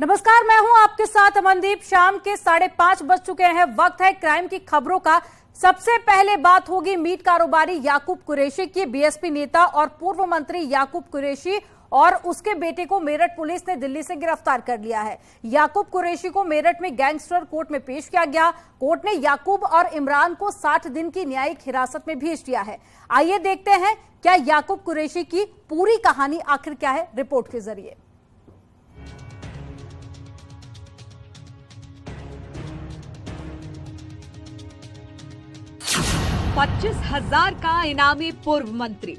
नमस्कार, मैं हूं आपके साथ अमनदीप। शाम के 5:30 बज चुके हैं। वक्त है क्राइम की खबरों का। सबसे पहले बात होगी मीट कारोबारी याकूब कुरैशी की। बीएसपी नेता और पूर्व मंत्री याकूब कुरैशी और उसके बेटे को मेरठ पुलिस ने दिल्ली से गिरफ्तार कर लिया है। याकूब कुरैशी को मेरठ में गैंगस्टर कोर्ट में पेश किया गया। कोर्ट ने याकूब और इमरान को 60 दिन की न्यायिक हिरासत में भेज दिया है। आइए देखते हैं क्या याकूब कुरैशी की पूरी कहानी आखिर क्या है, रिपोर्ट के जरिए। 25,000 का इनामी पूर्व मंत्री,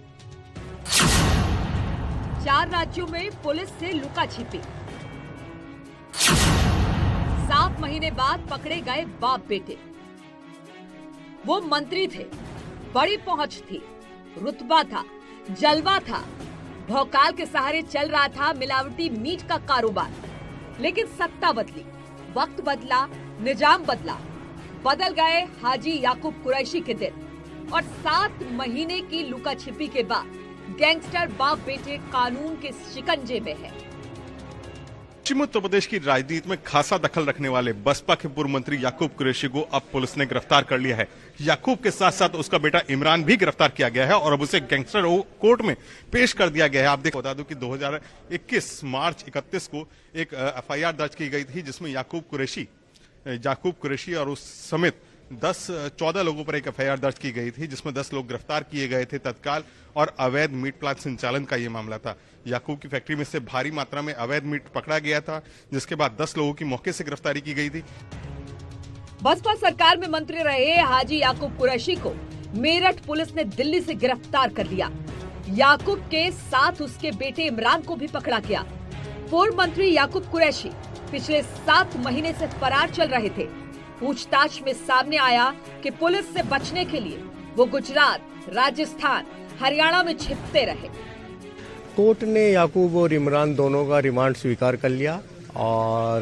4 राज्यों में पुलिस से लुका छिपी, 7 महीने बाद पकड़े गए बाप बेटे। वो मंत्री थे, बड़ी पहुंच थी, रुतबा था, जलवा था, भौकाल के सहारे चल रहा था मिलावटी मीट का कारोबार। लेकिन सत्ता बदली, वक्त बदला, निजाम बदला, बदल गए हाजी याकूब कुरैशी के दिन और 7 महीने की लुका छिपी के बाद गैंगस्टर बाप बेटे कानून के शिकंजे में है। पश्चिम उत्तर प्रदेश की राजनीति में खासा दखल रखने वाले बसपा के पूर्व मंत्री याकूब कुरैशी को अब पुलिस ने गिरफ्तार कर लिया है। याकूब के साथ साथ उसका बेटा इमरान भी गिरफ्तार किया गया है और अब उसे गैंगस्टर कोर्ट में पेश कर दिया गया है। आप बता दूं कि 2021 मार्च 31 को एक एफआईआर दर्ज की गई थी, जिसमें याकूब कुरैशी और उस समेत 14 लोगों पर एक एफआईआर दर्ज की गई थी, जिसमें 10 लोग गिरफ्तार किए गए थे तत्काल। और अवैध मीट प्लांट संचालन का ये मामला था। याकूब की फैक्ट्री में से भारी मात्रा में अवैध मीट पकड़ा गया था, जिसके बाद 10 लोगों की मौके से गिरफ्तारी की गई थी। बसपा सरकार में मंत्री रहे हाजी याकूब कुरैशी को मेरठ पुलिस ने दिल्ली से गिरफ्तार कर लिया। याकूब के साथ उसके बेटे इमरान को भी पकड़ा गया। पूर्व मंत्री याकूब कुरैशी पिछले 7 महीने से फरार चल रहे थे। पूछताछ में सामने आया कि पुलिस से बचने के लिए वो गुजरात, राजस्थान, हरियाणा में छिपते रहे। कोर्ट ने याकूब और इमरान दोनों का रिमांड स्वीकार कर लिया और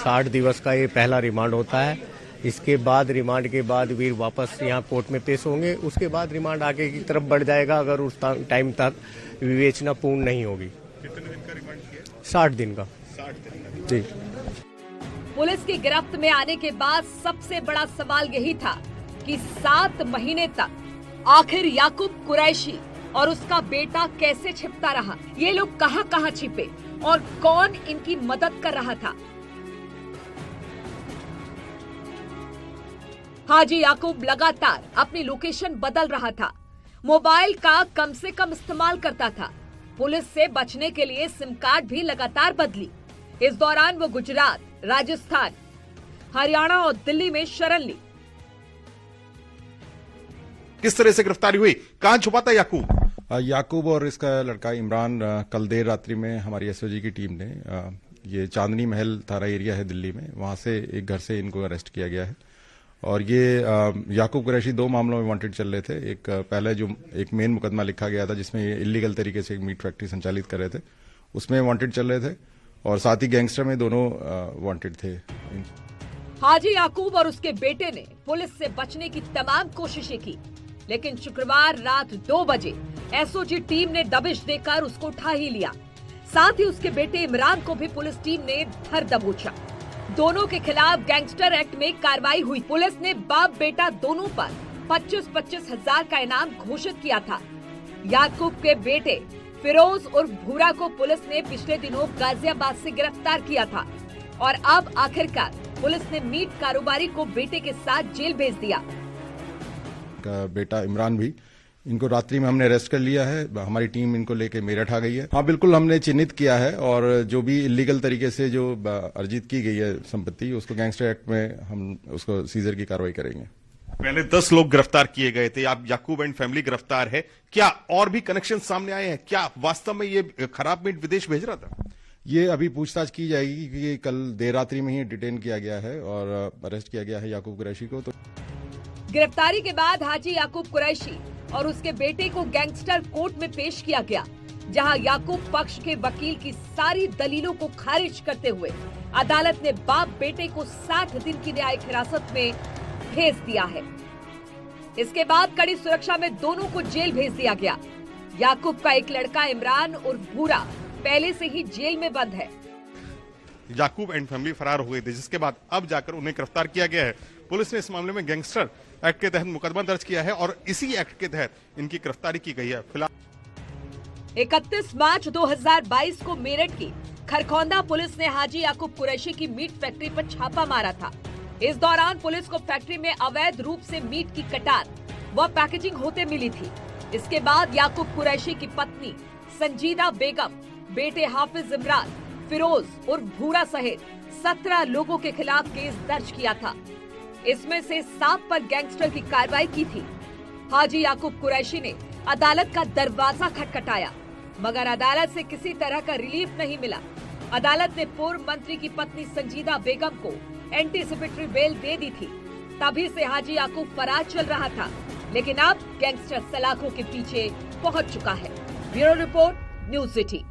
60 दिवस का ये पहला रिमांड होता है। इसके बाद रिमांड के बाद वीर वापस यहाँ कोर्ट में पेश होंगे। उसके बाद रिमांड आगे की तरफ बढ़ जाएगा अगर उस टाइम तक विवेचना पूर्ण नहीं होगी। कितने दिन का रिमांड किया? 60 दिन का। 60 दिन का जी। पुलिस की गिरफ्त में आने के बाद सबसे बड़ा सवाल यही था कि 7 महीने तक आखिर याकूब कुरैशी और उसका बेटा कैसे छिपता रहा। ये लोग कहां छिपे और कौन इनकी मदद कर रहा था। हाजी याकूब लगातार अपनी लोकेशन बदल रहा था, मोबाइल का कम से कम इस्तेमाल करता था। पुलिस से बचने के लिए सिम कार्ड भी लगातार बदली। इस दौरान वो गुजरात, राजस्थान, हरियाणा और दिल्ली में शरण ली। किस तरह से गिरफ्तारी हुई, कहां छुपा था याकूब और इसका लड़का इमरान कल देर रात्रि में हमारी एसओजी की टीम ने ये चांदनी महल थाना एरिया है दिल्ली में, वहां से एक घर से इनको अरेस्ट किया गया है। और ये याकूब कुरैशी 2 मामलों में वांटेड चल रहे थे। एक पहले जो एक मेन मुकदमा लिखा गया था जिसमें ये इलीगल तरीके से एक मीट फैक्ट्री संचालित कर रहे थे, उसमें वांटेड चल रहे थे और साथ ही गैंगस्टर में दोनों वांटेड थे। हाजी याकूब और उसके बेटे ने पुलिस से बचने की तमाम कोशिशें की, लेकिन शुक्रवार रात 2 बजे एसओजी टीम ने दबिश देकर उसको उठा ही लिया। साथ ही उसके बेटे इमरान को भी पुलिस टीम ने धर दबोचा। दोनों के खिलाफ गैंगस्टर एक्ट में कार्रवाई हुई। पुलिस ने बाप बेटा दोनों पर 25-25 हजार का इनाम घोषित किया था। याकूब के बेटे फिरोज और भूरा को पुलिस ने पिछले दिनों गाजियाबाद से गिरफ्तार किया था और अब आखिरकार पुलिस ने मीट कारोबारी को बेटे के साथ जेल भेज दिया। बेटा इमरान भी, इनको रात्रि में हमने अरेस्ट कर लिया है। हमारी टीम इनको लेके मेरठ आ गई है। हाँ बिल्कुल, हमने चिन्हित किया है और जो भी इलीगल तरीके से जो अर्जित की गई है संपत्ति, उसको गैंगस्टर एक्ट में हम उसको सीजर की कार्रवाई करेंगे। पहले 10 लोग गिरफ्तार किए गए थे, आप याकूब एंड फैमिली गिरफ्तार है। क्या और भी कनेक्शन सामने आए हैं? क्या वास्तव में ये खराब मीट विदेश भेज रहा था? ये अभी पूछताछ की जाएगी क्योंकि कल देर रात्रि में ही डिटेन किया गया है और अरेस्ट किया गया है याकूब कुरैशी को। तो गिरफ्तारी के बाद हाजी याकूब कुरैशी और उसके बेटे को गैंगस्टर कोर्ट में पेश किया गया, जहां याकूब पक्ष के वकील की सारी दलीलों को खारिज करते हुए अदालत ने बाप बेटे को 60 दिन की न्यायिक हिरासत में भेज दिया है। इसके बाद कड़ी सुरक्षा में दोनों को जेल भेज दिया गया। याकूब का एक लड़का इमरान और भूरा पहले से ही जेल में बंद है। याकूब एंड फैमिली फरार हो गई थी, जिसके बाद अब जाकर उन्हें गिरफ्तार किया गया है। पुलिस ने इस मामले में गैंगस्टर एक्ट के तहत मुकदमा दर्ज किया है और इसी एक्ट के तहत इनकी गिरफ्तारी की गई है। फिलहाल 31 मार्च 2022 को मेरठ की खरखौंदा पुलिस ने हाजी याकूब कुरैशी की मीट फैक्ट्री पर छापा मारा था। इस दौरान पुलिस को फैक्ट्री में अवैध रूप से मीट की कटार व पैकेजिंग होते मिली थी। इसके बाद याकूब कुरैशी की पत्नी संजीदा बेगम, बेटे हाफिज इमरान, फिरोज और भूरा सहित 17 लोगों के खिलाफ केस दर्ज किया था। इसमें से 7 पर गैंगस्टर की कार्रवाई की थी। हाजी याकूब कुरैशी ने अदालत का दरवाजा खटखटाया, मगर अदालत से किसी तरह का रिलीफ नहीं मिला। अदालत ने पूर्व मंत्री की पत्नी संजीदा बेगम को एंटीसिपेटरी बेल दे दी थी। तभी से हाजी याकूब फरार चल रहा था, लेकिन अब गैंगस्टर सलाखों के पीछे पहुंच चुका है। Bureau report, news city.